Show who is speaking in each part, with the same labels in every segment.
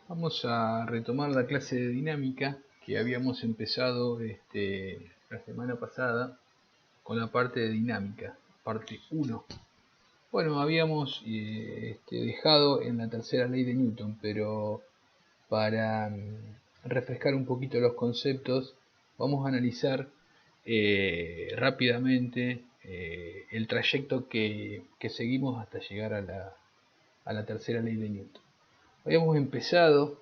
Speaker 1: Vamos a retomar la clase de dinámica que habíamos empezado la semana pasada con la parte de dinámica, parte 1. Bueno, habíamos dejado en la tercera ley de Newton, pero para refrescar un poquito los conceptos, vamos a analizar rápidamente el trayecto que seguimos hasta llegar a la tercera ley de Newton. Habíamos empezado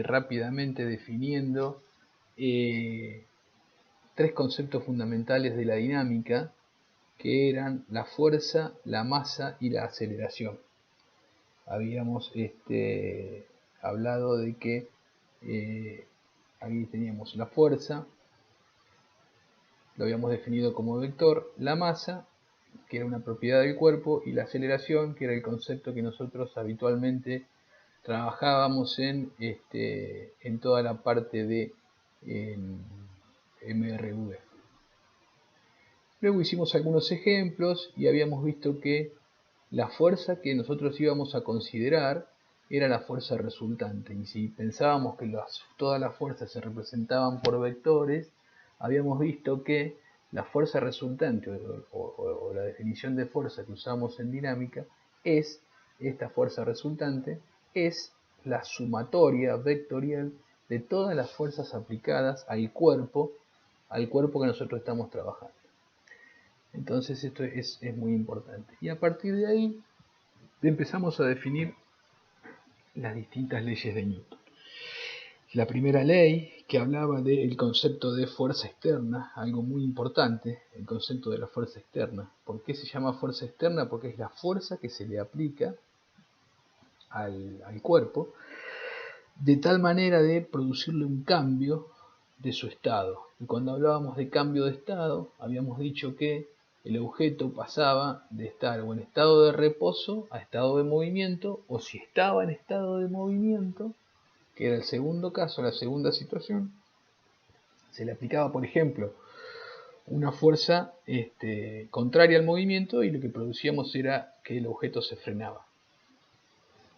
Speaker 1: rápidamente definiendo tres conceptos fundamentales de la dinámica, que eran la fuerza, la masa y la aceleración. Habíamos hablado de que ahí teníamos la fuerza, lo habíamos definido como vector, la masa, que era una propiedad del cuerpo, y la aceleración, que era el concepto que nosotros habitualmente trabajábamos en toda la parte de MRV. Luego hicimos algunos ejemplos y habíamos visto que la fuerza que nosotros íbamos a considerar era la fuerza resultante, y si pensábamos que todas las fuerzas se representaban por vectores, habíamos visto que la fuerza resultante o la definición de fuerza que usamos en dinámica es esta fuerza resultante, es la sumatoria vectorial de todas las fuerzas aplicadas al cuerpo que nosotros estamos trabajando. Entonces esto es muy importante. Y a partir de ahí empezamos a definir las distintas leyes de Newton. La primera ley, que hablaba del concepto de fuerza externa, algo muy importante, el concepto de la fuerza externa. ¿Por qué se llama fuerza externa? Porque es la fuerza que se le aplica al cuerpo, de tal manera de producirle un cambio de su estado. Y cuando hablábamos de cambio de estado, habíamos dicho que el objeto pasaba de estar o en estado de reposo a estado de movimiento, o si estaba en estado de movimiento, que era el segundo caso, la segunda situación, se le aplicaba, por ejemplo, una fuerza contraria al movimiento, y lo que producíamos era que el objeto se frenaba.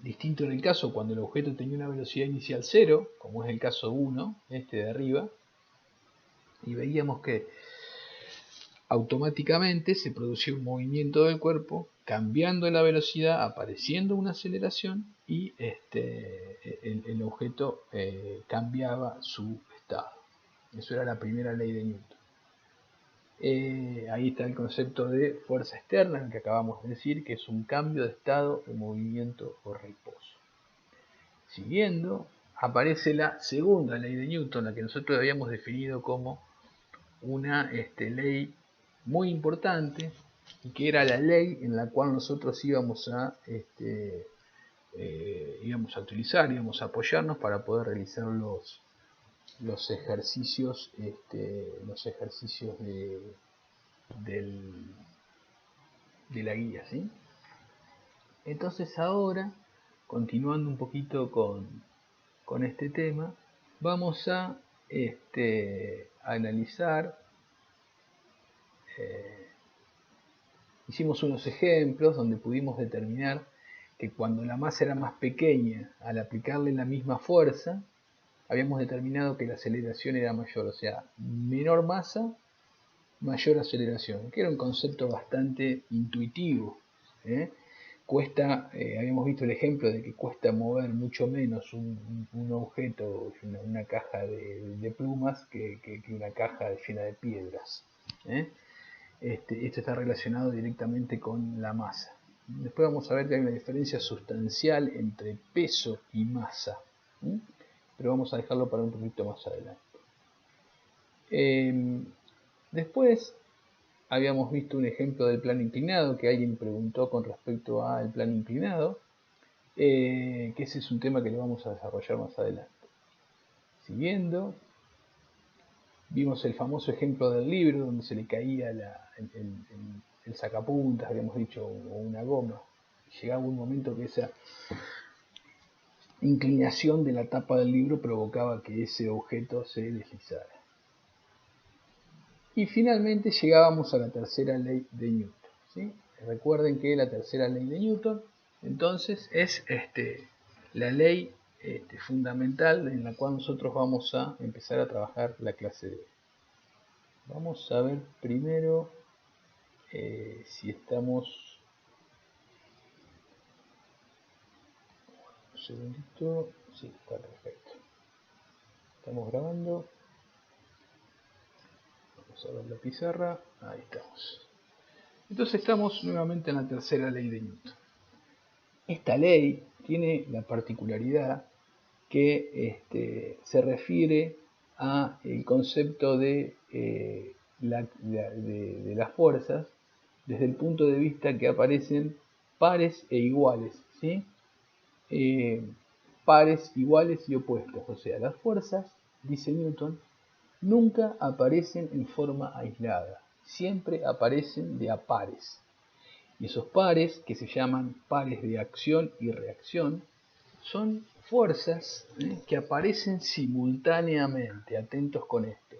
Speaker 1: Distinto en el caso cuando el objeto tenía una velocidad inicial 0, como es el caso 1, de arriba, y veíamos que automáticamente se producía un movimiento del cuerpo, cambiando la velocidad, apareciendo una aceleración, y el objeto cambiaba su estado. Eso era la primera ley de Newton. Ahí está el concepto de fuerza externa, que acabamos de decir, que es un cambio de estado, de movimiento o reposo. Siguiendo, aparece la segunda ley de Newton, la que nosotros habíamos definido como una ley muy importante, y que era la ley en la cual nosotros íbamos a utilizar, íbamos a apoyarnos para poder realizar los ejercicios de la guía, ¿sí? Entonces ahora, continuando un poquito con este tema, vamos a analizar. Hicimos unos ejemplos donde pudimos determinar que cuando la masa era más pequeña, al aplicarle la misma fuerza, habíamos determinado que la aceleración era mayor, o sea, menor masa, mayor aceleración, que era un concepto bastante intuitivo. Habíamos visto el ejemplo de que cuesta mover mucho menos un objeto, una caja de plumas, que una caja llena de piedras. Esto está relacionado directamente con la masa. Después vamos a ver que hay una diferencia sustancial entre peso y masa, pero vamos a dejarlo para un poquito más adelante. Después habíamos visto un ejemplo del plano inclinado, que alguien preguntó con respecto al plano inclinado, que ese es un tema que lo vamos a desarrollar más adelante. Siguiendo, vimos el famoso ejemplo del libro, donde se le caía el sacapuntas, habíamos dicho, o una goma. Llegaba un momento que esa inclinación de la tapa del libro provocaba que ese objeto se deslizara. Y finalmente llegábamos a la tercera ley de Newton, ¿sí? Recuerden que la tercera ley de Newton, entonces, es la ley fundamental en la cual nosotros vamos a empezar a trabajar la clase de hoy. Vamos a ver primero si estamos... Un segundito. Sí, está perfecto. Estamos grabando. Vamos a ver la pizarra. Ahí estamos. Entonces estamos nuevamente en la tercera ley de Newton. Esta ley tiene la particularidad que se refiere a el concepto de las fuerzas desde el punto de vista que aparecen pares e iguales, ¿sí? Pares, iguales y opuestos. O sea, las fuerzas, dice Newton, nunca aparecen en forma aislada, siempre aparecen de a pares. Y esos pares, que se llaman pares de acción y reacción, son fuerzas que aparecen simultáneamente. Atentos con esto.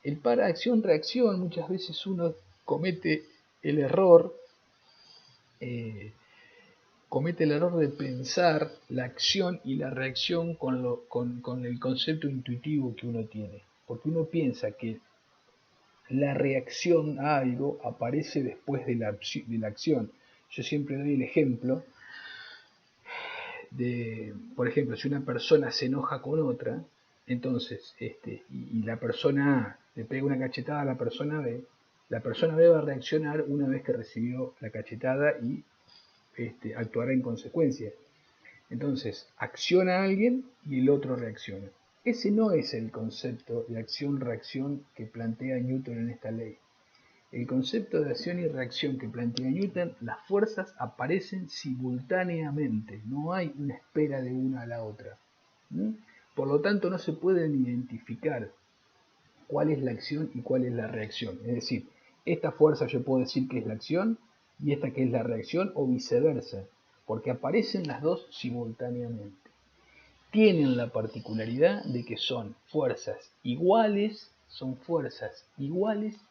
Speaker 1: El par acción-reacción, muchas veces uno comete el error de pensar la acción y la reacción con el concepto intuitivo que uno tiene. Porque uno piensa que la reacción a algo aparece después de la acción. Yo siempre doy el ejemplo de, por ejemplo, si una persona se enoja con otra, entonces, y la persona A le pega una cachetada a la persona B va a reaccionar una vez que recibió la cachetada y actuará en consecuencia. Entonces, acciona a alguien y el otro reacciona. Ese no es el concepto de acción-reacción que plantea Newton en esta ley. El concepto de acción y reacción que plantea Newton, las fuerzas aparecen simultáneamente, no hay una espera de una a la otra. Por lo tanto, no se pueden identificar cuál es la acción y cuál es la reacción. Es decir, esta fuerza yo puedo decir que es la acción y esta que es la reacción, o viceversa, porque aparecen las dos simultáneamente. Tienen la particularidad de que son fuerzas iguales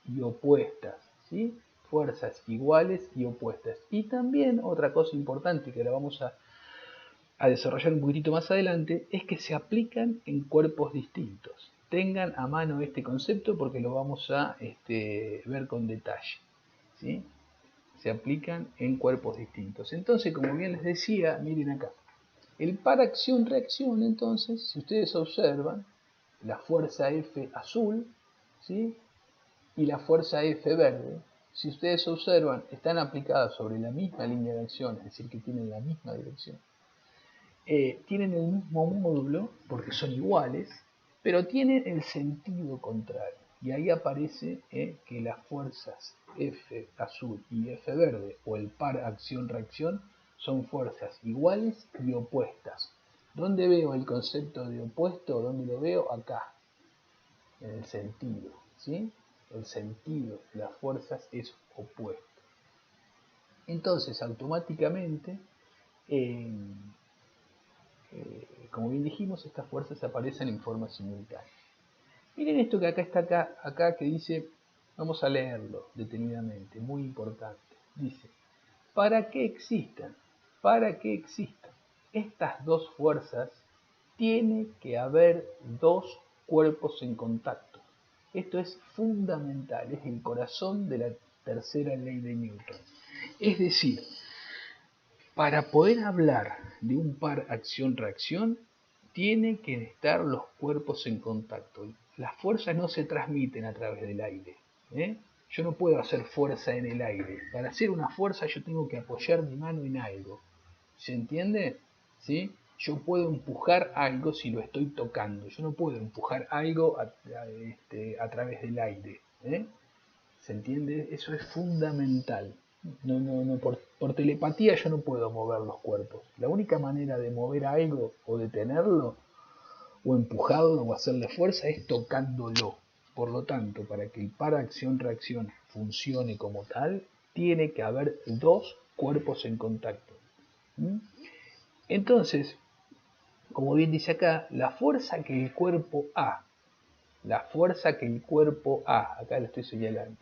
Speaker 1: y opuestas, ¿sí? Fuerzas iguales y opuestas. Y también otra cosa importante que la vamos a desarrollar un poquitito más adelante es que se aplican en cuerpos distintos. Tengan a mano este concepto porque lo vamos a ver con detalle, ¿sí? Se aplican en cuerpos distintos. Entonces, como bien les decía, miren acá. El par acción-reacción, entonces, si ustedes observan, la fuerza F azul, ¿sí? Y la fuerza F verde, si ustedes observan, están aplicadas sobre la misma línea de acción, es decir, que tienen la misma dirección. Tienen el mismo módulo, porque son iguales, pero tienen el sentido contrario. Y ahí aparece que las fuerzas F azul y F verde, o el par acción-reacción, son fuerzas iguales y opuestas. ¿Dónde veo el concepto de opuesto? ¿Dónde lo veo? Acá, en el sentido, ¿sí? El sentido de las fuerzas es opuesto. Entonces, automáticamente, como bien dijimos, estas fuerzas aparecen en forma simultánea. Miren esto que acá está acá que dice, vamos a leerlo detenidamente, muy importante. Dice, para que existan estas dos fuerzas, tiene que haber dos cuerpos en contacto. Esto es fundamental, es el corazón de la tercera ley de Newton. Es decir, para poder hablar de un par acción-reacción, tienen que estar los cuerpos en contacto. Las fuerzas no se transmiten a través del aire. Yo no puedo hacer fuerza en el aire. Para hacer una fuerza yo tengo que apoyar mi mano en algo. ¿Se entiende? ¿Sí? Yo puedo empujar algo si lo estoy tocando. Yo no puedo empujar algo a través del aire. ¿Se entiende? Eso es fundamental. No, por telepatía yo no puedo mover los cuerpos. La única manera de mover algo o detenerlo o empujarlo o hacerle fuerza es tocándolo. Por lo tanto, para que el par acción-reacción funcione como tal, tiene que haber dos cuerpos en contacto. Entonces, como bien dice acá, la fuerza que el cuerpo A, acá lo estoy señalando,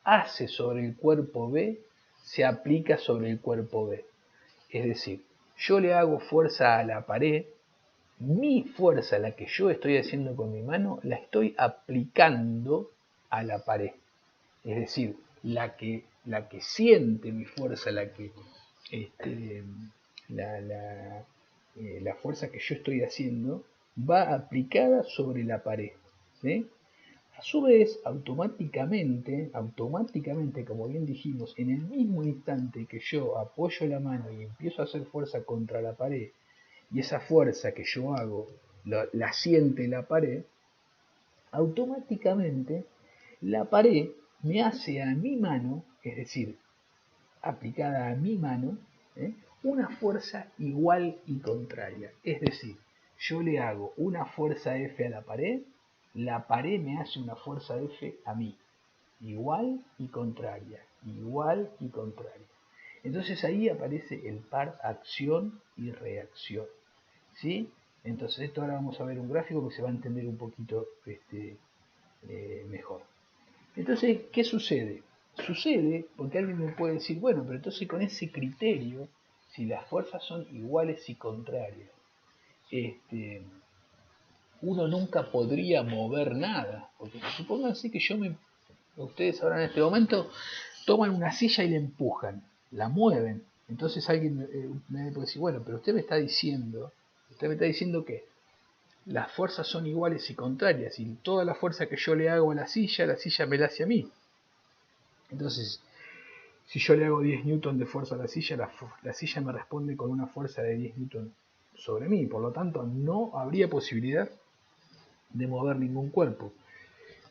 Speaker 1: hace sobre el cuerpo B, se aplica sobre el cuerpo B. Es decir, yo le hago fuerza a la pared mi fuerza, la que yo estoy haciendo con mi mano, la estoy aplicando a la pared. Es decir, la que siente mi fuerza, la fuerza que yo estoy haciendo, va aplicada sobre la pared. ¿Sí? A su vez, automáticamente, como bien dijimos, en el mismo instante que yo apoyo la mano y empiezo a hacer fuerza contra la pared, y esa fuerza que yo hago la siente la pared, automáticamente la pared me hace a mi mano, es decir, aplicada a mi mano, ¿eh? una fuerza igual y contraria. Es decir, yo le hago una fuerza F a la pared me hace una fuerza F a mí, igual y contraria, igual y contraria. Entonces ahí aparece el par acción y reacción. ¿Sí? Entonces esto ahora vamos a ver un gráfico que se va a entender un poquito mejor. Entonces, ¿qué sucede? Sucede porque alguien me puede decir, bueno, pero entonces con ese criterio, si las fuerzas son iguales y contrarias, uno nunca podría mover nada. Porque supónganse que ustedes ahora en este momento toman una silla y la empujan, la mueven. Entonces alguien me puede decir, bueno, pero usted me está diciendo que las fuerzas son iguales y contrarias, y toda la fuerza que yo le hago a la silla me la hace a mí. Entonces, si yo le hago 10 newton de fuerza a la silla me responde con una fuerza de 10 newton sobre mí. Por lo tanto, no habría posibilidad de mover ningún cuerpo.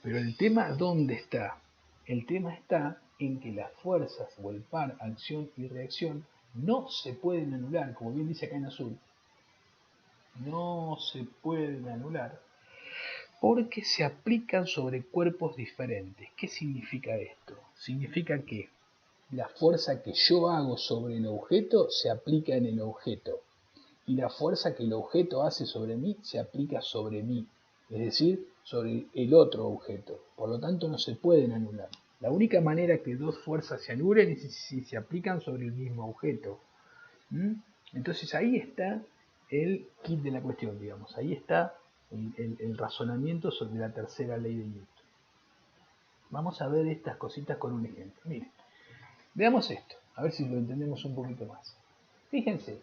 Speaker 1: Pero el tema, ¿dónde está? El tema está en que las fuerzas o el par acción y reacción no se pueden anular, como bien dice acá en azul. No se pueden anular porque se aplican sobre cuerpos diferentes. ¿Qué significa esto? Significa que la fuerza que yo hago sobre el objeto se aplica en el objeto y la fuerza que el objeto hace sobre mí se aplica sobre mí, es decir, sobre el otro objeto. Por lo tanto, no se pueden anular. La única manera que dos fuerzas se anulen es si se aplican sobre el mismo objeto. Entonces ahí está el kit de la cuestión, digamos. Ahí está el razonamiento sobre la tercera ley de Newton. Vamos a ver estas cositas con un ejemplo. Miren, veamos esto, a ver si lo entendemos un poquito más. Fíjense,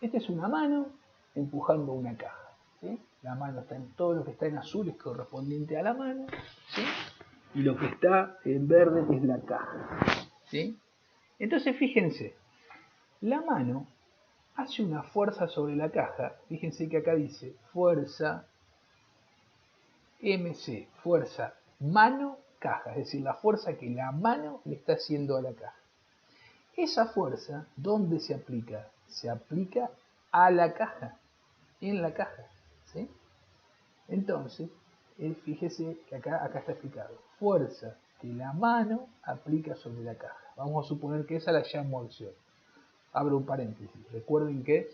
Speaker 1: esta es una mano empujando una caja. ¿Sí? La mano está en todo lo que está en azul es correspondiente a la mano, ¿sí? Y lo que está en verde es la caja. ¿Sí? Entonces fíjense, la mano hace una fuerza sobre la caja. Fíjense que acá dice fuerza MC, fuerza mano-caja, es decir, la fuerza que la mano le está haciendo a la caja. Esa fuerza, ¿dónde se aplica? Se aplica a la caja, en la caja. ¿Sí? Entonces, fíjese que acá está explicado. Fuerza que la mano aplica sobre la caja. Vamos a suponer que esa la llamo acción. Abro un paréntesis. Recuerden que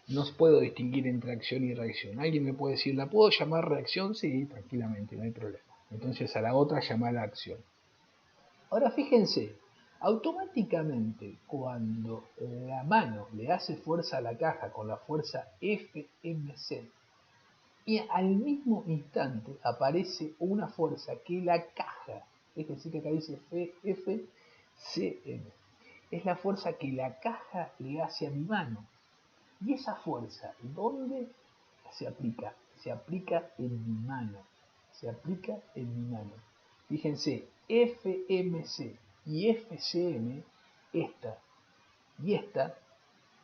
Speaker 1: no puedo distinguir entre acción y reacción. Alguien me puede decir, ¿la puedo llamar reacción? Sí, tranquilamente, no hay problema. Entonces a la otra llamarla acción. Ahora fíjense, automáticamente cuando la mano le hace fuerza a la caja con la fuerza FMC, y al mismo instante aparece una fuerza que la caja, es decir, que acá dice FCM, es la fuerza que la caja le hace a mi mano. Y esa fuerza, ¿dónde se aplica? Se aplica en mi mano. Se aplica en mi mano. Fíjense, FMC y FCM, esta y esta,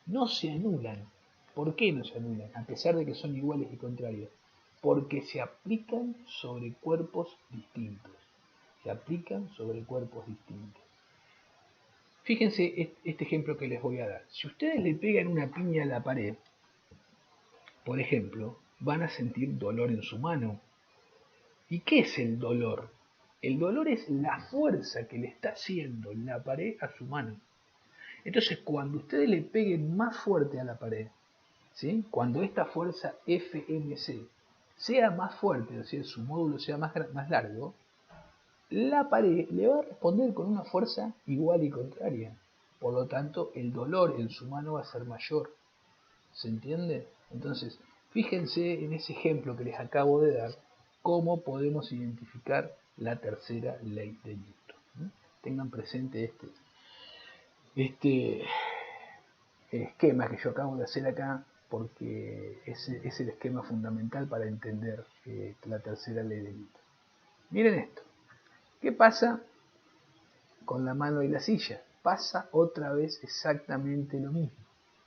Speaker 1: no se anulan. ¿Por qué no se anulan? A pesar de que son iguales y contrarios. Porque se aplican sobre cuerpos distintos. Se aplican sobre cuerpos distintos. Fíjense este ejemplo que les voy a dar. Si ustedes le pegan una piña a la pared, por ejemplo, van a sentir dolor en su mano. ¿Y qué es el dolor? El dolor es la fuerza que le está haciendo la pared a su mano. Entonces, cuando ustedes le peguen más fuerte a la pared, ¿sí? Cuando esta fuerza FMC sea más fuerte, o sea, su módulo sea más largo, la pared le va a responder con una fuerza igual y contraria. Por lo tanto, el dolor en su mano va a ser mayor. ¿Se entiende? Entonces, Fíjense en ese ejemplo que les acabo de dar, cómo podemos identificar la tercera ley de Newton. Tengan presente este esquema que yo acabo de hacer acá, porque es el esquema fundamental para entender la tercera ley de Newton. Miren esto. ¿Qué pasa con la mano y la silla? Pasa otra vez exactamente lo mismo,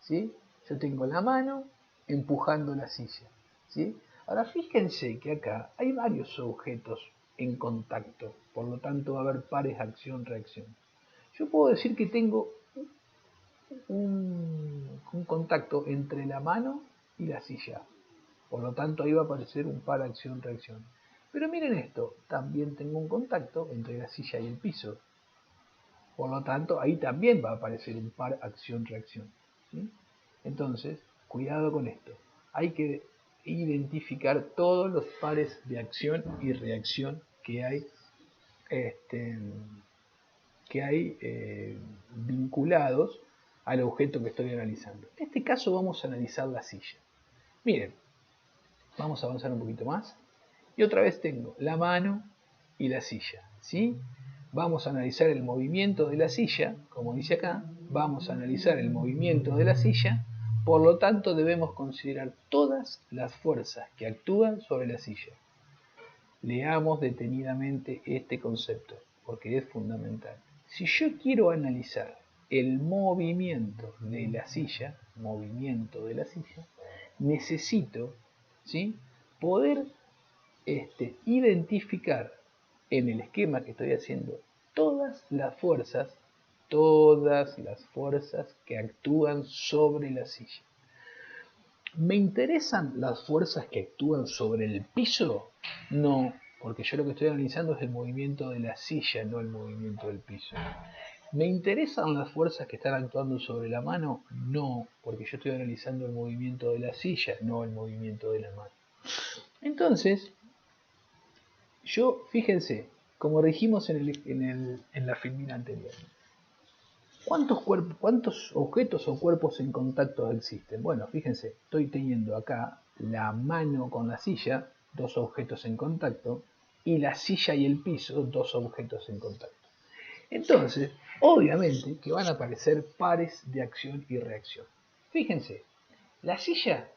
Speaker 1: ¿sí? Yo tengo la mano empujando la silla, ¿sí? Ahora fíjense que acá hay varios objetos en contacto, por lo tanto va a haber pares acción-reacción. Yo puedo decir que tengo un contacto entre la mano y la silla, por lo tanto ahí va a aparecer un par acción-reacción. Pero miren esto, también tengo un contacto entre la silla y el piso, por lo tanto ahí también va a aparecer un par acción-reacción, ¿sí? Entonces, cuidado con esto, hay que identificar todos los pares de acción y reacción que hay vinculados al objeto que estoy analizando. En este caso vamos a analizar la silla. Miren, vamos a avanzar un poquito más. Y otra vez tengo la mano y la silla, ¿sí? Vamos a analizar el movimiento de la silla, como dice acá. Vamos a analizar el movimiento de la silla. Por lo tanto, debemos considerar todas las fuerzas que actúan sobre la silla. Leamos detenidamente este concepto, porque es fundamental. Si yo quiero analizar el movimiento de la silla, necesito, ¿sí?, poder identificar en el esquema que estoy haciendo todas las fuerzas que actúan sobre la silla. ¿Me interesan las fuerzas que actúan sobre el piso? No, porque yo lo que estoy analizando es el movimiento de la silla, no el movimiento del piso. ¿Me interesan las fuerzas que están actuando sobre la mano? No, porque yo estoy analizando el movimiento de la silla, no el movimiento de la mano. Entonces, fíjense, como dijimos en la filmina anterior, ¿cuántos objetos o cuerpos en contacto existen? Bueno, fíjense, estoy teniendo acá la mano con la silla, dos objetos en contacto, y la silla y el piso, dos objetos en contacto. Entonces, obviamente que van a aparecer pares de acción y reacción. Fíjense, la silla,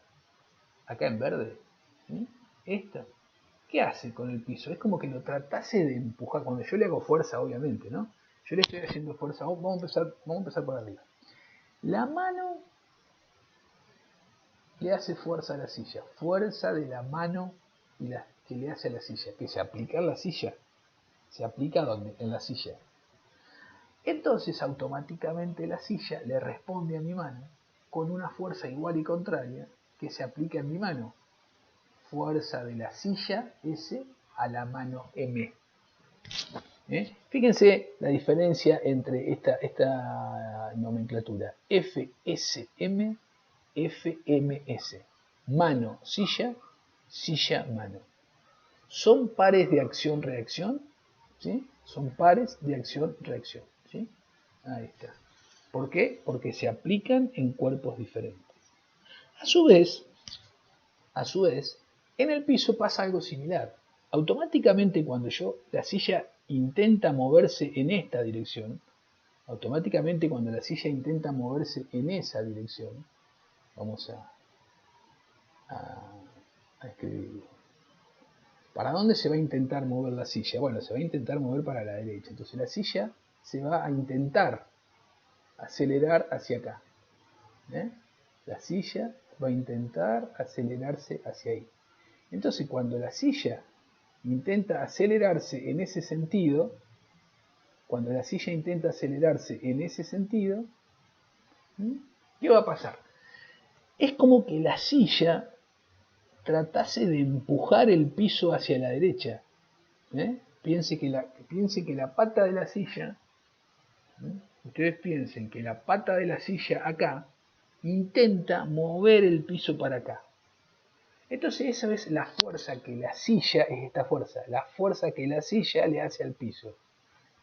Speaker 1: acá en verde, ¿sí?, esta, ¿qué hace con el piso? Es como que lo tratase de empujar. Cuando yo le hago fuerza, obviamente, ¿no? Yo le estoy haciendo fuerza. Vamos a empezar por arriba. La mano le hace fuerza a la silla. Fuerza de la mano que le hace a la silla. Que se aplica en la silla. ¿Se aplica dónde? En la silla. Entonces automáticamente la silla le responde a mi mano con una fuerza igual y contraria que se aplica en mi mano. Fuerza de la silla S a la mano M. Fíjense la diferencia entre esta nomenclatura. FSM, FMS. Mano, silla, silla, mano. ¿Son pares de acción-reacción? ¿Sí? Son pares de acción-reacción. ¿Sí? Ahí está. ¿Por qué? Porque se aplican en cuerpos diferentes. A su vez, en el piso pasa algo similar. Automáticamente cuando la silla intenta moverse en esta dirección, automáticamente cuando la silla intenta moverse en esa dirección, vamos a escribirlo. ¿Para dónde se va a intentar mover la silla? Bueno, se va a intentar mover para la derecha. Entonces la silla se va a intentar acelerar hacia acá. La silla va a intentar acelerarse hacia ahí. Entonces cuando la silla intenta acelerarse en ese sentido, ¿qué va a pasar? Es como que la silla tratase de empujar el piso hacia la derecha. Piense que la pata de la silla, ustedes piensen que la pata de la silla acá intenta mover el piso para acá. Entonces esa es la fuerza que la silla, es esta fuerza, la fuerza que la silla le hace al piso.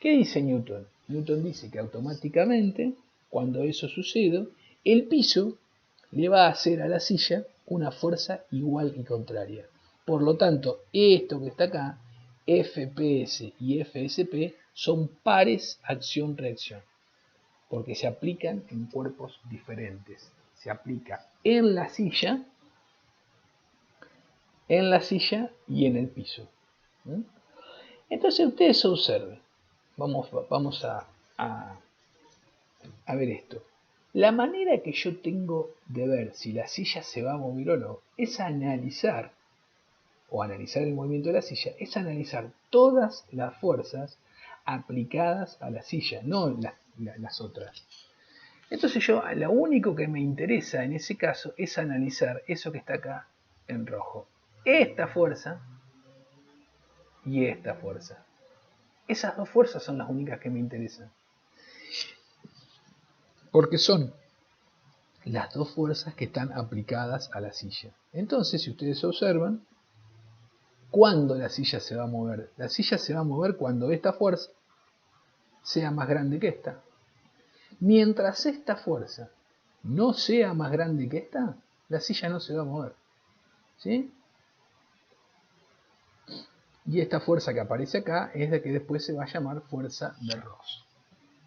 Speaker 1: ¿Qué dice Newton? Newton dice que automáticamente, cuando eso sucede, el piso le va a hacer a la silla una fuerza igual y contraria. Por lo tanto, esto que está acá, FPS y FSP, son pares acción-reacción, porque se aplican en cuerpos diferentes. Se aplica en la silla y en el piso. Entonces ustedes observen, vamos a ver esto. La manera que yo tengo de ver si la silla se va a mover o no es analizar el movimiento de la silla, es analizar todas las fuerzas aplicadas a la silla, no las otras. Entonces yo, lo único que me interesa en ese caso es analizar eso que está acá en rojo. Esta fuerza y esta fuerza. Esas dos fuerzas son las únicas que me interesan. Porque son las dos fuerzas que están aplicadas a la silla. Entonces, si ustedes observan, ¿cuándo la silla se va a mover? La silla se va a mover cuando esta fuerza sea más grande que esta. Mientras esta fuerza no sea más grande que esta, la silla no se va a mover. ¿Sí? Y esta fuerza que aparece acá es la que después se va a llamar fuerza de Ross.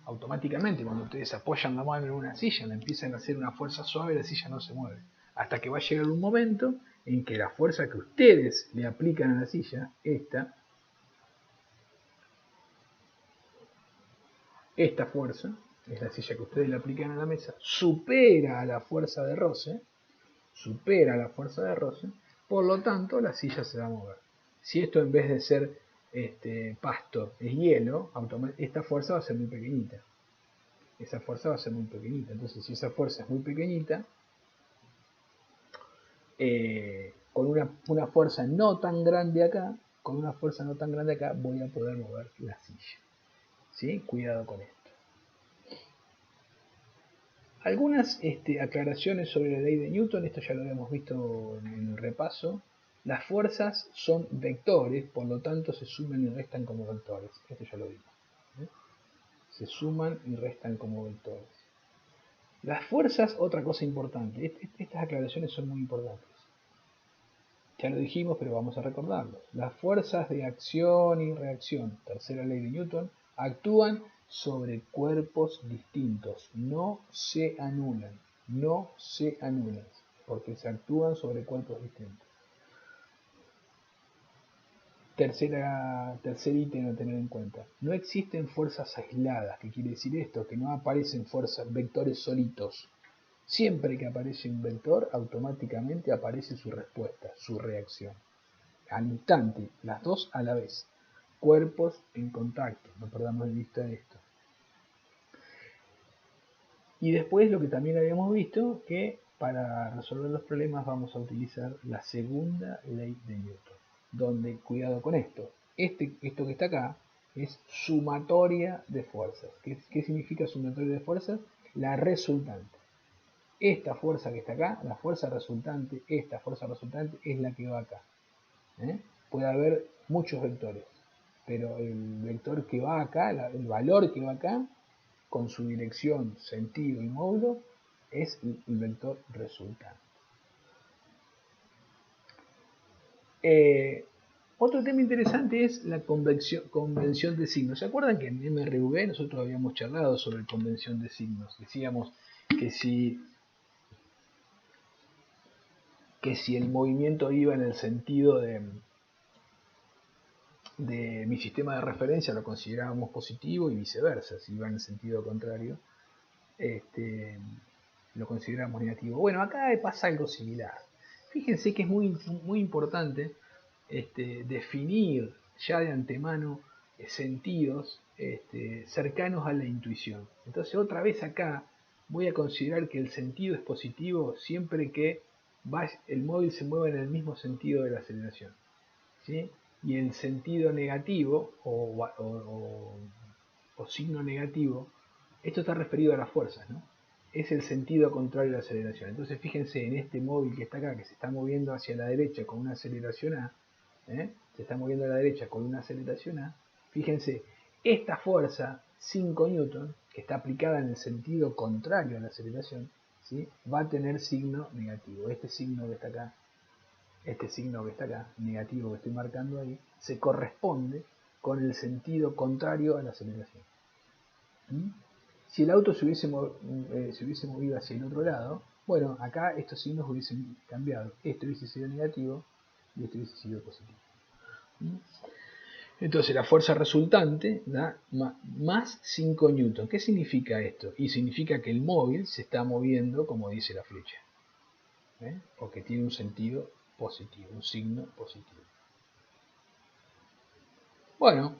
Speaker 1: Automáticamente, cuando ustedes apoyan la mano en una silla, le empiezan a hacer una fuerza suave, la silla no se mueve. Hasta que va a llegar un momento en que la fuerza que ustedes le aplican a la silla, esta fuerza, es la silla que ustedes le aplican a la mesa, supera a la fuerza de roce, por lo tanto la silla se va a mover. Si esto en vez de ser pasto es hielo, esta fuerza va a ser muy pequeñita. Esa fuerza va a ser muy pequeñita. Entonces, si esa fuerza es muy pequeñita, con una fuerza no tan grande acá, voy a poder mover la silla. ¿Sí? Cuidado con esto. Algunas aclaraciones sobre la ley de Newton, esto ya lo habíamos visto en el repaso. Las fuerzas son vectores, por lo tanto se suman y restan como vectores. Esto ya lo vimos. Se suman y restan como vectores. Las fuerzas, otra cosa importante. Estas aclaraciones son muy importantes. Ya lo dijimos, pero vamos a recordarlo. Las fuerzas de acción y reacción, tercera ley de Newton, actúan sobre cuerpos distintos. No se anulan, porque se actúan sobre cuerpos distintos. Tercer ítem a tener en cuenta. No existen fuerzas aisladas. ¿Qué quiere decir esto? Que no aparecen vectores solitos. Siempre que aparece un vector, automáticamente aparece su respuesta, su reacción. Al instante, las dos a la vez. Cuerpos en contacto, no perdamos de vista esto. Y después lo que también habíamos visto, que para resolver los problemas vamos a utilizar la segunda ley de Newton. Donde, cuidado con esto, esto que está acá es sumatoria de fuerzas. ¿Qué significa sumatoria de fuerzas? La resultante. Esta fuerza que está acá, la fuerza resultante, esta fuerza resultante es la que va acá. Puede haber muchos vectores, pero el vector que va acá, el valor que va acá, con su dirección, sentido y módulo, es el vector resultante. Otro tema interesante es la convención de signos. ¿Se acuerdan que en MRV nosotros habíamos charlado sobre convención de signos? Decíamos que si el movimiento iba en el sentido de mi sistema de referencia, lo considerábamos positivo, y viceversa, si iba en el sentido contrario, lo consideramos negativo. Bueno, acá pasa algo similar. Fíjense que es muy importante definir ya de antemano sentidos cercanos a la intuición. Entonces, otra vez acá voy a considerar que el sentido es positivo siempre que el móvil se mueva en el mismo sentido de la aceleración. ¿Sí? Y el sentido negativo o signo negativo, esto está referido a las fuerzas, ¿no? Es el sentido contrario a la aceleración. Entonces fíjense en este móvil que está acá, que se está moviendo hacia la derecha con una aceleración A, se está moviendo a la derecha con una aceleración A, fíjense, esta fuerza 5 newton, que está aplicada en el sentido contrario a la aceleración, ¿sí? Va a tener signo negativo. Este signo que está acá, negativo que estoy marcando ahí, se corresponde con el sentido contrario a la aceleración. ¿Mm? Si el auto se hubiese movido hacia el otro lado, bueno, acá estos signos hubiesen cambiado. Esto hubiese sido negativo y esto hubiese sido positivo. ¿Mm? Entonces la fuerza resultante da más 5 newton. ¿Qué significa esto? Y significa que el móvil se está moviendo como dice la flecha. Porque tiene un sentido positivo, un signo positivo. Bueno,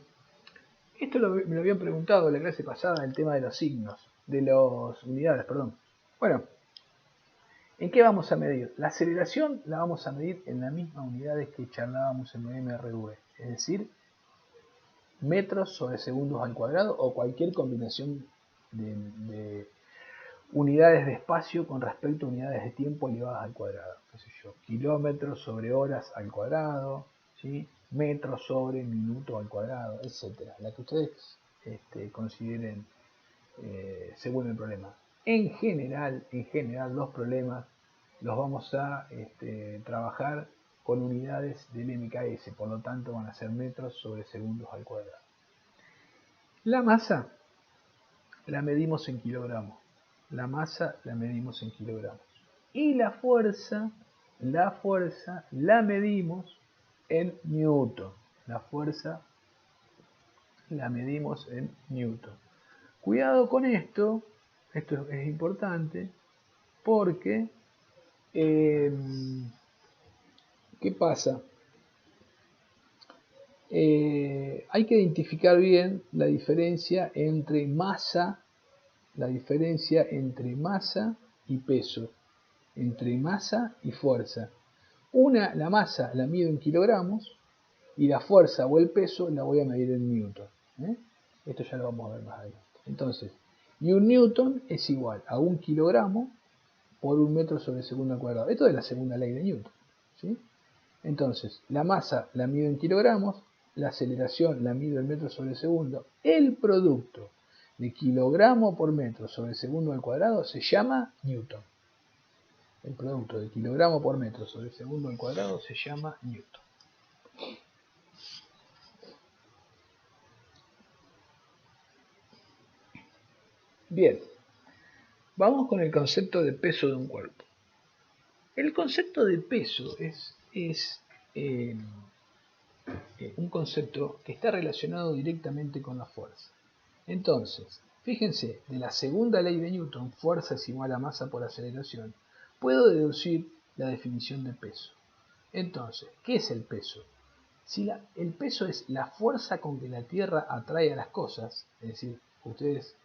Speaker 1: esto me lo habían preguntado en la clase pasada, el tema de los signos, de las unidades, perdón. Bueno, ¿en qué vamos a medir? La aceleración la vamos a medir en las mismas unidades que charlábamos en MRV, es decir, metros sobre segundos al cuadrado o cualquier combinación de unidades de espacio con respecto a unidades de tiempo elevadas al cuadrado. ¿Qué sé yo? Kilómetros sobre horas al cuadrado, ¿sí? Metros sobre minuto al cuadrado, etc. La que ustedes consideren según el problema. En general, los problemas los vamos a trabajar con unidades del MKS, por lo tanto van a ser metros sobre segundos al cuadrado. La masa la medimos en kilogramos. La masa la medimos en kilogramos. Y la fuerza la medimos en newton. La fuerza la medimos en newton. Cuidado con esto es importante porque ¿qué pasa? Hay que identificar bien la diferencia entre masa y peso, entre masa y fuerza. La masa la mido en kilogramos y la fuerza o el peso la voy a medir en newton. Esto ya lo vamos a ver más adelante. Entonces, y un newton es igual a 1 kilogramo por 1 metro sobre segundo al cuadrado. Esto es la segunda ley de Newton, ¿sí? Entonces, la masa la mido en kilogramos, la aceleración la mido en metros sobre segundo. El producto de kilogramo por metro sobre segundo al cuadrado se llama newton. El producto de kilogramo por metro sobre segundo al cuadrado se llama newton. Bien, vamos con el concepto de peso de un cuerpo. El concepto de peso es un concepto que está relacionado directamente con la fuerza. Entonces, fíjense, de la segunda ley de Newton, fuerza es igual a masa por aceleración, puedo deducir la definición de peso. Entonces, ¿qué es el peso? Si el peso es la fuerza con que la Tierra atrae a las cosas, es decir, ustedes,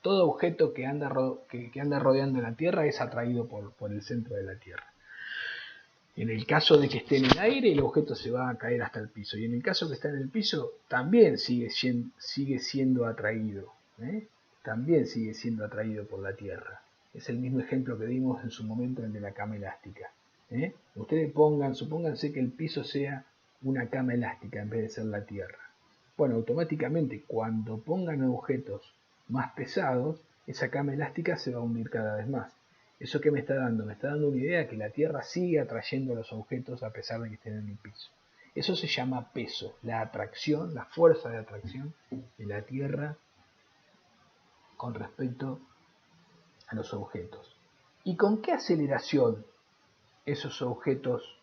Speaker 1: todo objeto que anda rodeando la Tierra es atraído por el centro de la Tierra. En el caso de que esté en el aire, el objeto se va a caer hasta el piso. Y en el caso que está en el piso, también sigue siendo atraído. También sigue siendo atraído por la Tierra. Es el mismo ejemplo que dimos en su momento, el de la cama elástica. Ustedes supónganse que el piso sea una cama elástica en vez de ser la Tierra. Bueno, automáticamente cuando pongan objetos más pesados, esa cama elástica se va a hundir cada vez más. ¿Eso qué me está dando? Me está dando una idea que la Tierra sigue atrayendo los objetos a pesar de que estén en el piso. Eso se llama peso, la atracción, la fuerza de atracción de la Tierra con respecto a los objetos. ¿Y con qué aceleración esos objetos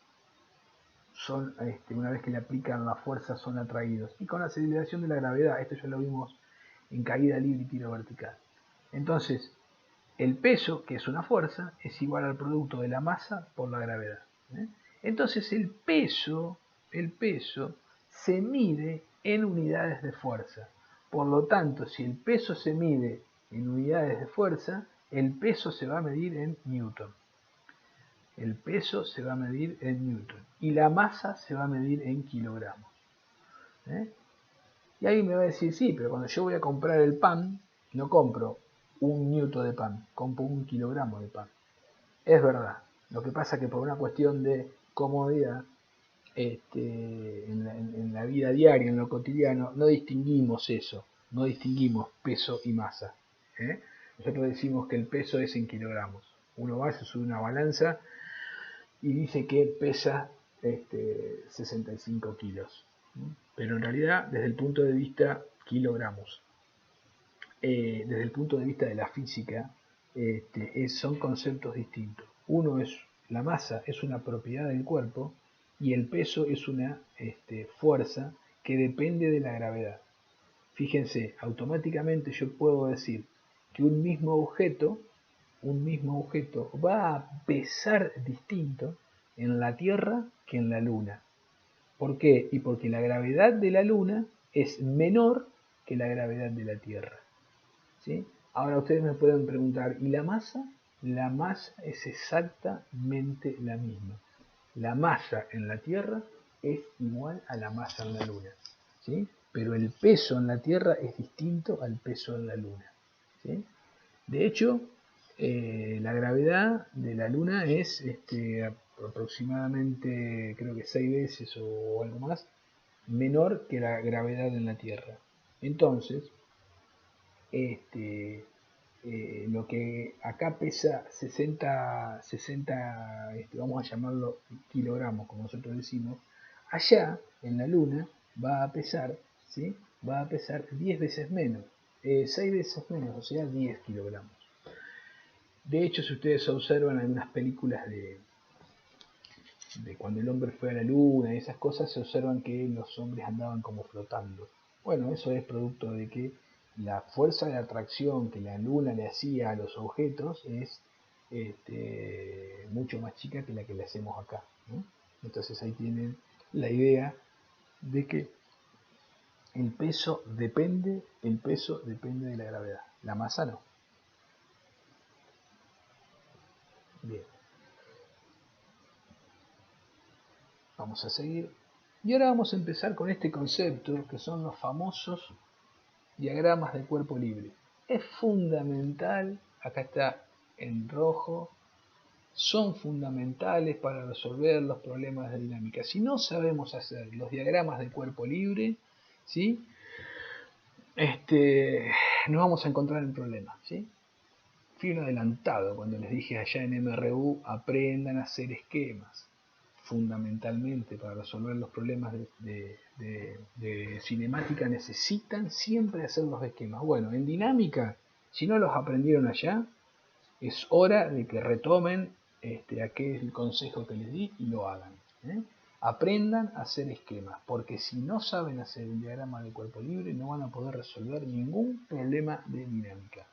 Speaker 1: son, una vez que le aplican la fuerza, son atraídos? Y con la aceleración de la gravedad. Esto ya lo vimos en caída libre y tiro vertical. Entonces, el peso, que es una fuerza, es igual al producto de la masa por la gravedad. Entonces el peso se mide en unidades de fuerza. Por lo tanto, si el peso se mide en unidades de fuerza, el peso se va a medir en newton. El peso se va a medir en newton. Y la masa se va a medir en kilogramos. Y alguien me va a decir, sí, pero cuando yo voy a comprar el pan, no compro 1 newton de pan, compro 1 kilogramo de pan. Es verdad. Lo que pasa es que por una cuestión de comodidad, en la vida diaria, en lo cotidiano, no distinguimos eso, no distinguimos peso y masa. Nosotros decimos que el peso es en kilogramos. Uno va, se sube una balanza y dice que pesa 65 kilos. Pero en realidad, desde el punto de vista kilogramos, desde el punto de vista de la física, son conceptos distintos. Uno es la masa, es una propiedad del cuerpo, y el peso es una fuerza que depende de la gravedad. Fíjense, automáticamente yo puedo decir que un mismo objeto va a pesar distinto en la Tierra que en la Luna. ¿Por qué? Y porque la gravedad de la Luna es menor que la gravedad de la Tierra. ¿Sí? Ahora ustedes me pueden preguntar, ¿y la masa? La masa es exactamente la misma. La masa en la Tierra es igual a la masa en la Luna. ¿Sí? Pero el peso en la Tierra es distinto al peso en la Luna. ¿Sí? De hecho, la gravedad de la Luna es aproximadamente, creo que 6 veces o algo más, menor que la gravedad en la Tierra. Entonces, lo que acá pesa 60 vamos a llamarlo kilogramos, como nosotros decimos, allá en la Luna va a pesar, ¿sí? Va a pesar 10 veces menos, 6 veces menos, o sea, 10 kilogramos. De hecho, si ustedes observan algunas películas de cuando el hombre fue a la luna y esas cosas, se observan que los hombres andaban como flotando. Bueno, eso es producto de que la fuerza de atracción que la luna le hacía a los objetos es mucho más chica que la que le hacemos acá, ¿no? Entonces ahí tienen la idea de que el peso depende de la gravedad, la masa no. Bien. Vamos a seguir. Y ahora vamos a empezar con este concepto que son los famosos diagramas de cuerpo libre. Es fundamental, acá está en rojo, son fundamentales para resolver los problemas de dinámica. Si no sabemos hacer los diagramas de cuerpo libre, ¿sí? Nos vamos a encontrar en problemas, ¿sí? Fui un adelantado cuando les dije allá en MRU, aprendan a hacer esquemas. Fundamentalmente para resolver los problemas de cinemática necesitan siempre hacer los esquemas. Bueno, en dinámica, si no los aprendieron allá, es hora de que retomen aquel consejo que les di y lo hagan. Aprendan a hacer esquemas, porque si no saben hacer un diagrama de cuerpo libre, no van a poder resolver ningún problema de dinámica.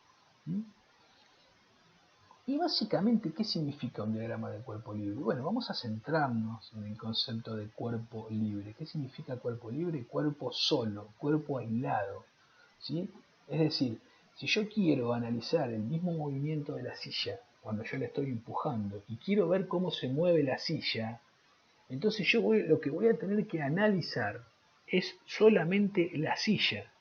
Speaker 1: Y básicamente, ¿qué significa un diagrama de cuerpo libre? Bueno, vamos a centrarnos en el concepto de cuerpo libre. ¿Qué significa cuerpo libre? Cuerpo solo, cuerpo aislado, ¿sí? Es decir, si yo quiero analizar el mismo movimiento de la silla cuando yo la estoy empujando y quiero ver cómo se mueve la silla, entonces lo que voy a tener que analizar es solamente la silla.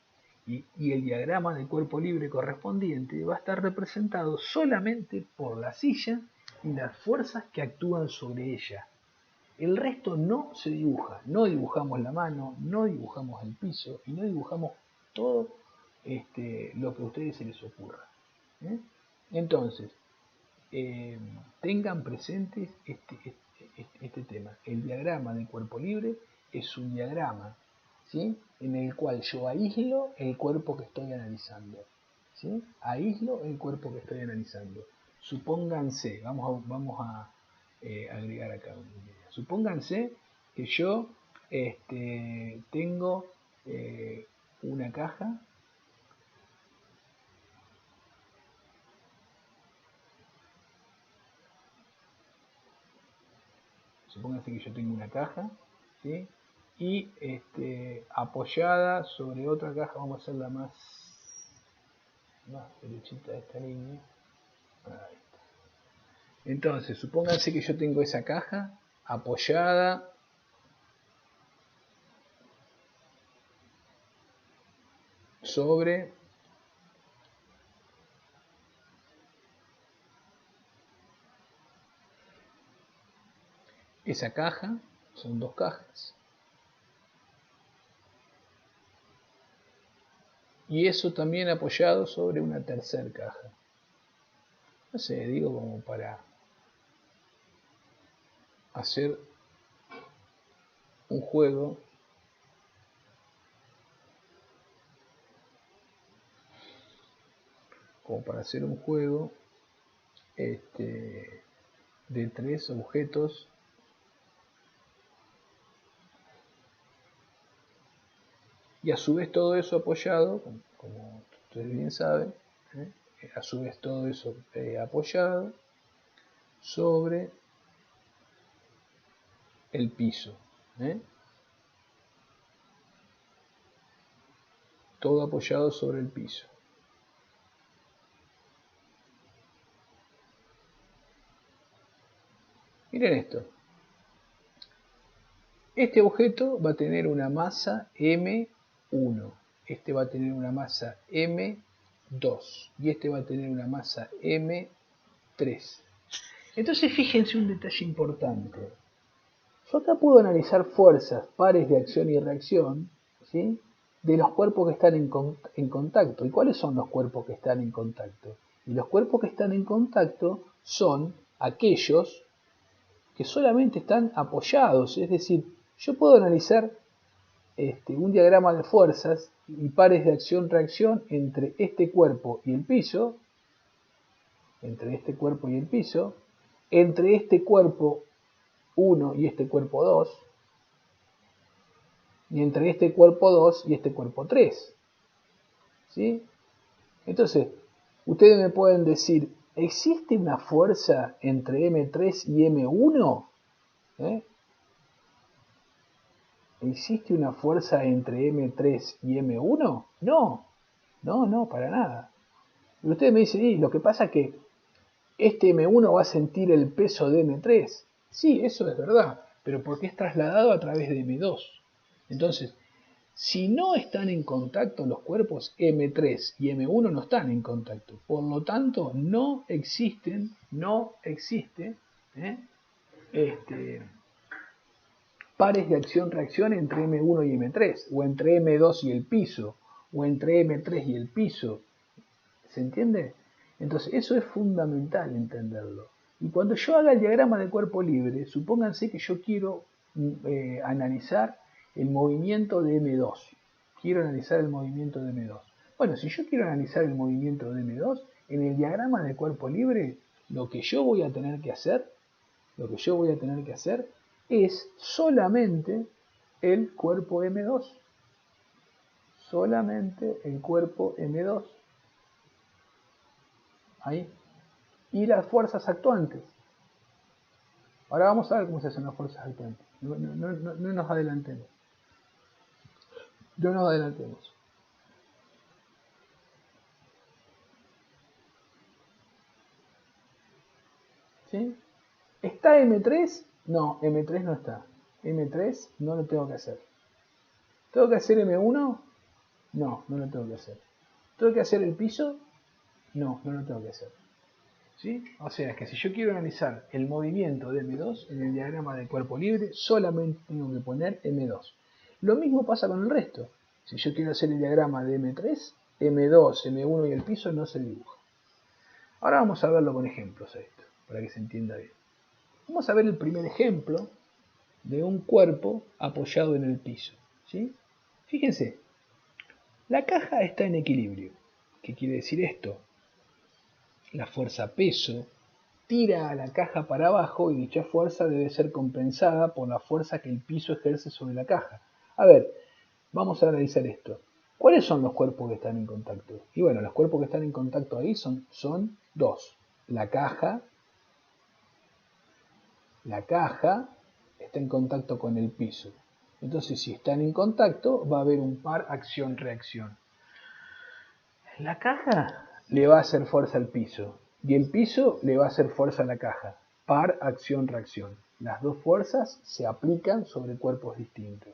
Speaker 1: Y el diagrama de cuerpo libre correspondiente va a estar representado solamente por la silla y las fuerzas que actúan sobre ella. El resto no se dibuja, no dibujamos la mano, no dibujamos el piso y no dibujamos todo lo que a ustedes se les ocurra. Entonces, tengan presentes este tema. El diagrama de cuerpo libre es un diagrama, ¿sí?, en el cual yo aíslo el cuerpo que estoy analizando. ¿Sí? Aíslo el cuerpo que estoy analizando. Supónganse, vamos a agregar acá una idea. Supónganse que yo tengo una caja. Supónganse que yo tengo una caja, ¿sí?, y apoyada sobre otra caja, vamos a hacerla más derechita esta línea. Ahí está. Entonces, supónganse que yo tengo esa caja apoyada sobre esa caja, son dos cajas, y eso también apoyado sobre una tercera caja. no sé, digo como para hacer un juego de 3 objetos y a su vez todo eso apoyado, como ustedes bien saben, a su vez todo eso apoyado sobre el piso, todo apoyado sobre el piso. Miren esto. Este objeto va a tener una masa M1, este va a tener una masa M2 y este va a tener una masa M3. Entonces fíjense un detalle importante. Yo acá puedo analizar fuerzas, pares de acción y reacción, ¿sí?, de los cuerpos que están en contacto. ¿Y cuáles son los cuerpos que están en contacto? Y los cuerpos que están en contacto son aquellos que solamente están apoyados, es decir, yo puedo analizar un diagrama de fuerzas y pares de acción-reacción entre este cuerpo y el piso, entre este cuerpo y el piso, entre este cuerpo 1 y este cuerpo 2, y entre este cuerpo 2 y este cuerpo 3. ¿Sí? Entonces, ustedes me pueden decir, ¿existe una fuerza entre M3 y M1? ¿Existe una fuerza entre M3 y M1? No, no, para nada. Y ustedes me dicen, lo que pasa es que este M1 va a sentir el peso de M3. Sí, eso es verdad, pero porque es trasladado a través de M2. Entonces, si no están en contacto los cuerpos M3 y M1 no están en contacto. Por lo tanto, no existe pares de acción-reacción entre M1 y M3, o entre M2 y el piso, o entre M3 y el piso. ¿Se entiende? Entonces, eso es fundamental entenderlo. Y cuando yo haga el diagrama de cuerpo libre, supónganse que yo quiero analizar el movimiento de M2. Quiero analizar el movimiento de M2. Bueno, si yo quiero analizar el movimiento de M2, en el diagrama de cuerpo libre, lo que yo voy a tener que hacer es solamente el cuerpo M2. Solamente el cuerpo M2. Ahí. Y las fuerzas actuantes. Ahora vamos a ver cómo se hacen las fuerzas actuantes. No nos adelantemos. No nos adelantemos. ¿Sí? ¿Está M3? No, M3 no está. M3 no lo tengo que hacer. ¿Tengo que hacer M1? No, no lo tengo que hacer. ¿Tengo que hacer el piso? No, no lo tengo que hacer. ¿Sí? O sea, que si yo quiero analizar el movimiento de M2 en el diagrama de cuerpo libre, solamente tengo que poner M2. Lo mismo pasa con el resto. Si yo quiero hacer el diagrama de M3, M2, M1 y el piso no se dibuja. Ahora vamos a verlo con ejemplos a esto, para que se entienda bien. Vamos a ver el primer ejemplo de un cuerpo apoyado en el piso. ¿Sí? Fíjense, la caja está en equilibrio. ¿Qué quiere decir esto? La fuerza peso tira a la caja para abajo y dicha fuerza debe ser compensada por la fuerza que el piso ejerce sobre la caja. A ver, vamos a analizar esto. ¿Cuáles son los cuerpos que están en contacto? Y bueno, los cuerpos que están en contacto ahí son dos. La caja está en contacto con el piso. Entonces, si están en contacto, va a haber un par acción-reacción. La caja le va a hacer fuerza al piso y el piso le va a hacer fuerza a la caja. Par acción-reacción. Las dos fuerzas se aplican sobre cuerpos distintos.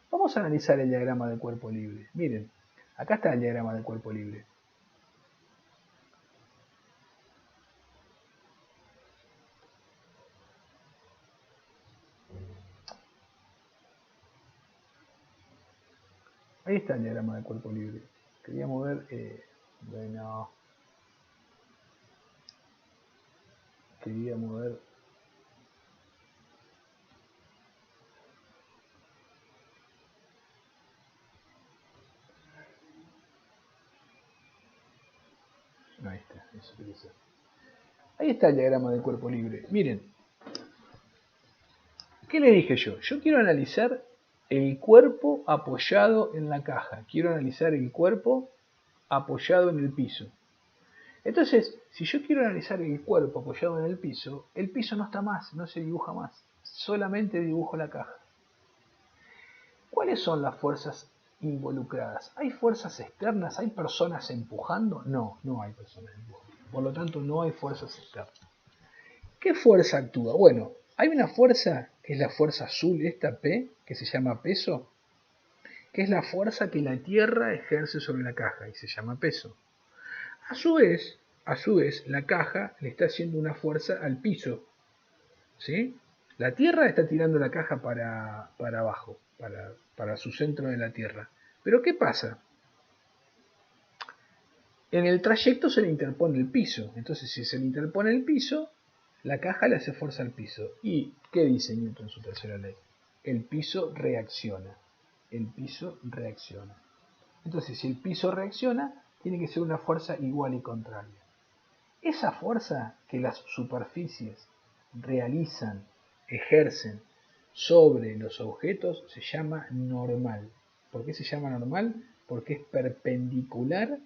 Speaker 1: Vamos a analizar el diagrama de cuerpo libre. Miren, acá está el diagrama de cuerpo libre. Ahí está el diagrama de cuerpo libre. Queríamos ver, bueno, quería mover. Ahí está, eso quería hacer. Ahí está el diagrama del cuerpo libre. Miren, ¿qué le dije yo? Yo quiero analizar el cuerpo apoyado en la caja. Quiero analizar el cuerpo apoyado en el piso. Entonces, si yo quiero analizar el cuerpo apoyado en el piso no está más, no se dibuja más. Solamente dibujo la caja. ¿Cuáles son las fuerzas involucradas? ¿Hay fuerzas externas? ¿Hay personas empujando? No, no hay personas empujando. Por lo tanto, no hay fuerzas externas. ¿Qué fuerza actúa? Bueno, hay una fuerza que es la fuerza azul, esta P, que se llama peso, que es la fuerza que la Tierra ejerce sobre la caja y se llama peso. A su vez, la caja le está haciendo una fuerza al piso, ¿sí? La Tierra está tirando la caja para abajo, para su centro de la Tierra. Pero ¿qué pasa? En el trayecto se le interpone el piso. Entonces, si se le interpone el piso, la caja le hace fuerza al piso. ¿Y qué dice Newton en su tercera ley? El piso reacciona. El piso reacciona. Entonces, si el piso reacciona, tiene que ser una fuerza igual y contraria. Esa fuerza que las superficies realizan, ejercen sobre los objetos, se llama normal. ¿Por qué se llama normal? Porque es perpendicular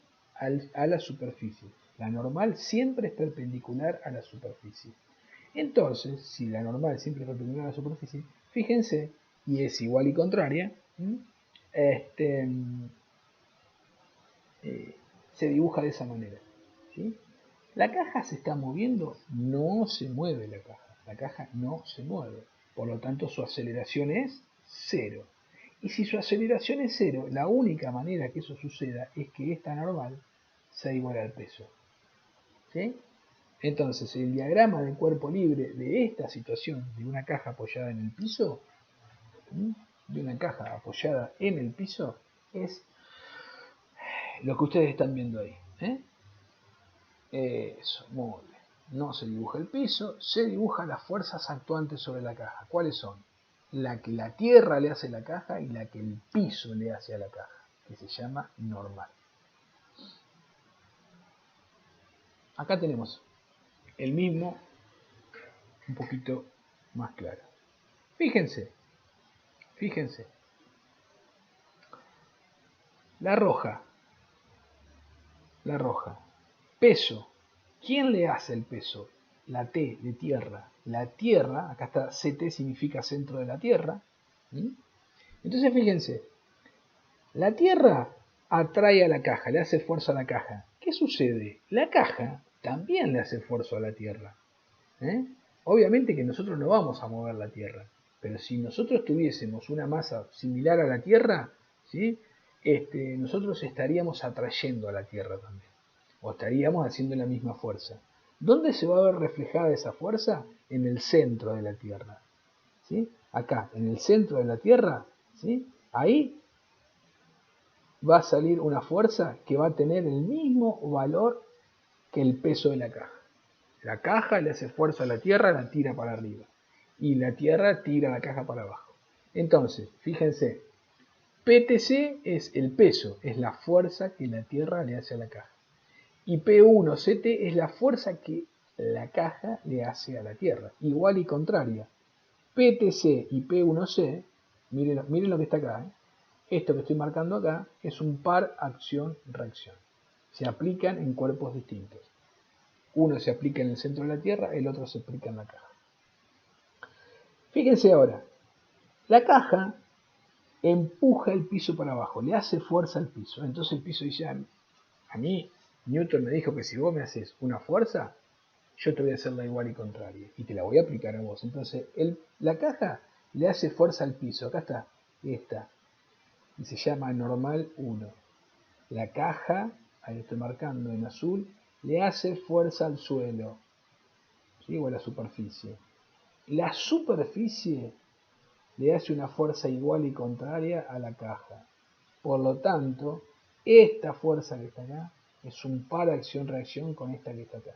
Speaker 1: a la superficie. La normal siempre es perpendicular a la superficie. Entonces, si la normal siempre es perpendicular a la superficie, fíjense, y es igual y contraria, se dibuja de esa manera. ¿Sí? ¿La caja se está moviendo? No se mueve la caja. La caja no se mueve. Por lo tanto, su aceleración es cero. Y si su aceleración es cero, la única manera que eso suceda es que esta normal sea igual al peso. ¿Sí? Entonces, el diagrama del cuerpo libre de esta situación, de una caja apoyada en el piso, de una caja apoyada en el piso, es lo que ustedes están viendo ahí. Eso, muy bien. No se dibuja el piso, se dibujan las fuerzas actuantes sobre la caja. ¿Cuáles son? La que la tierra le hace a la caja y la que el piso le hace a la caja, que se llama normal. Acá tenemos el mismo, un poquito más claro. Fíjense, fíjense. La roja, la roja. Peso. ¿Quién le hace el peso? La T de tierra. La tierra, acá está CT, significa centro de la tierra. Entonces fíjense, la tierra atrae a la caja, le hace fuerza a la caja. ¿Qué sucede? La caja también le hace fuerza a la tierra. Obviamente que nosotros no vamos a mover la tierra, pero si nosotros tuviésemos una masa similar a la tierra, ¿sí? Nosotros estaríamos atrayendo a la tierra también, o estaríamos haciendo la misma fuerza. ¿Dónde se va a ver reflejada esa fuerza? En el centro de la tierra. ¿Sí? Acá, en el centro de la tierra, ¿sí? Ahí va a salir una fuerza que va a tener el mismo valor que el peso de la caja. La caja le hace fuerza a la tierra, la tira para arriba. Y la tierra tira la caja para abajo. Entonces, fíjense, PTC es el peso, es la fuerza que la tierra le hace a la caja. Y P1CT es la fuerza que la caja le hace a la tierra. Igual y contraria. PTC y P1C, miren lo que está acá. Esto que estoy marcando acá es un par acción-reacción. Se aplican en cuerpos distintos. Uno se aplica en el centro de la Tierra, el otro se aplica en la caja. Fíjense ahora, la caja empuja el piso para abajo, le hace fuerza al piso. Entonces el piso dice, a mí Newton me dijo que si vos me haces una fuerza, yo te voy a hacer la igual y contraria. Y te la voy a aplicar a vos. Entonces la caja le hace fuerza al piso. Acá está, esta. Y se llama normal 1. La caja, ahí estoy marcando en azul, le hace fuerza al suelo, ¿sí? O a la superficie. La superficie le hace una fuerza igual y contraria a la caja. Por lo tanto, esta fuerza que está acá es un par acción-reacción con esta que está acá.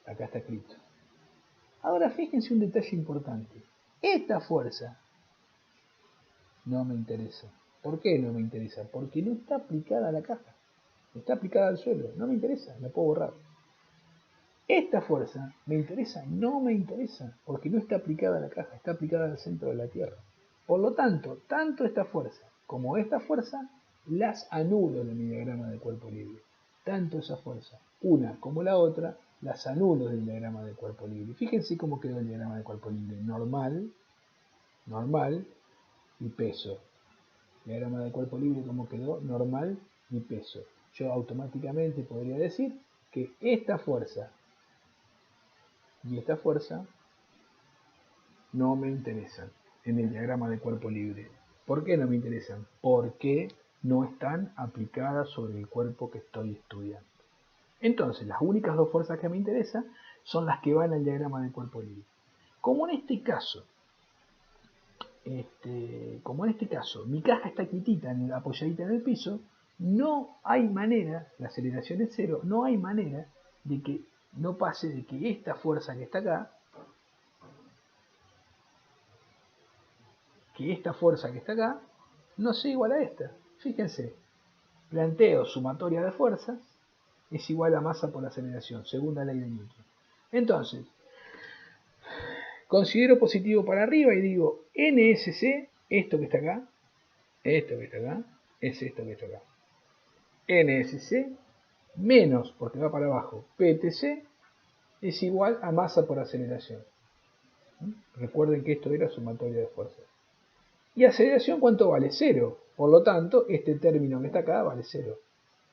Speaker 1: Acá está escrito. Ahora fíjense un detalle importante. Esta fuerza no me interesa. ¿Por qué no me interesa? Porque no está aplicada a la caja. Está aplicada al suelo. No me interesa, la puedo borrar. Esta fuerza me interesa, no me interesa, porque no está aplicada a la caja, está aplicada al centro de la Tierra. Por lo tanto, tanto esta fuerza como esta fuerza las anulo en mi diagrama de cuerpo libre. Tanto esa fuerza, una como la otra, las anulo del diagrama de cuerpo libre. Fíjense cómo quedó el diagrama de cuerpo libre. Normal, normal y peso. Diagrama de cuerpo libre como quedó, normal y peso. Yo automáticamente podría decir que esta fuerza y esta fuerza no me interesan en el diagrama de cuerpo libre. ¿Por qué no me interesan? Porque no están aplicadas sobre el cuerpo que estoy estudiando. Entonces, las únicas dos fuerzas que me interesan son las que van al diagrama de cuerpo libre. Como en este caso, mi caja está quietita, apoyadita en el piso, no hay manera, la aceleración es cero, no hay manera de que no pase de que esta fuerza que está acá, no sea igual a esta. Fíjense, planteo sumatoria de fuerzas es igual a masa por aceleración, segunda ley de Newton. Entonces, considero positivo para arriba y digo NSC, esto que está acá, es esto que está acá. NSC menos, porque va para abajo, PTC es igual a masa por aceleración. Recuerden que esto era sumatoria de fuerzas. ¿Y aceleración cuánto vale? 0. Por lo tanto, este término que está acá vale 0.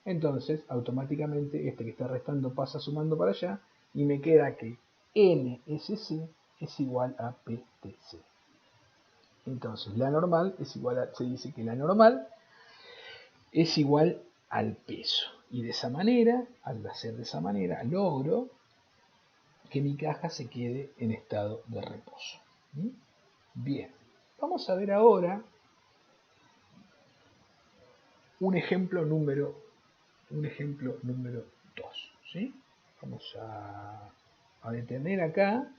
Speaker 1: Entonces, automáticamente, este que está restando pasa sumando para allá y me queda que NSC es igual a PTC. Entonces, la normal es igual a, se dice que la normal es igual al peso. Y de esa manera, al hacer de esa manera, logro que mi caja se quede en estado de reposo. Bien, vamos a ver ahora un ejemplo número 2. ¿Sí? Vamos a detener acá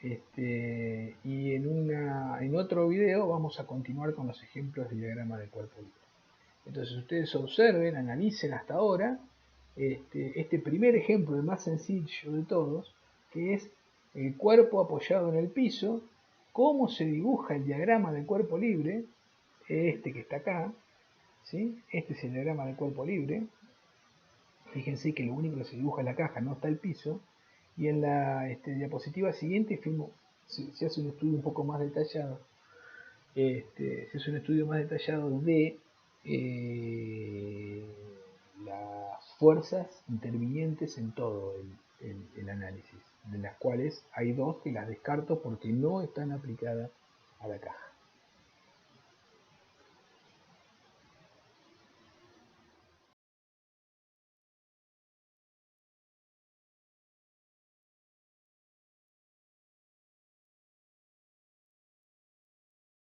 Speaker 1: y en otro video vamos a continuar con los ejemplos del diagrama de cuerpo libre. Entonces ustedes observen, analicen hasta ahora este primer ejemplo, el más sencillo de todos, que es el cuerpo apoyado en el piso, cómo se dibuja el diagrama de cuerpo libre, que está acá, ¿sí? Este es el diagrama de cuerpo libre. Fíjense que lo único que se dibuja es la caja, no está el piso. Y en la diapositiva siguiente se hace un estudio un poco más detallado. Se hace un estudio más detallado de las fuerzas intervinientes en todo el análisis, de las cuales hay dos que las descarto porque no están aplicadas a la caja.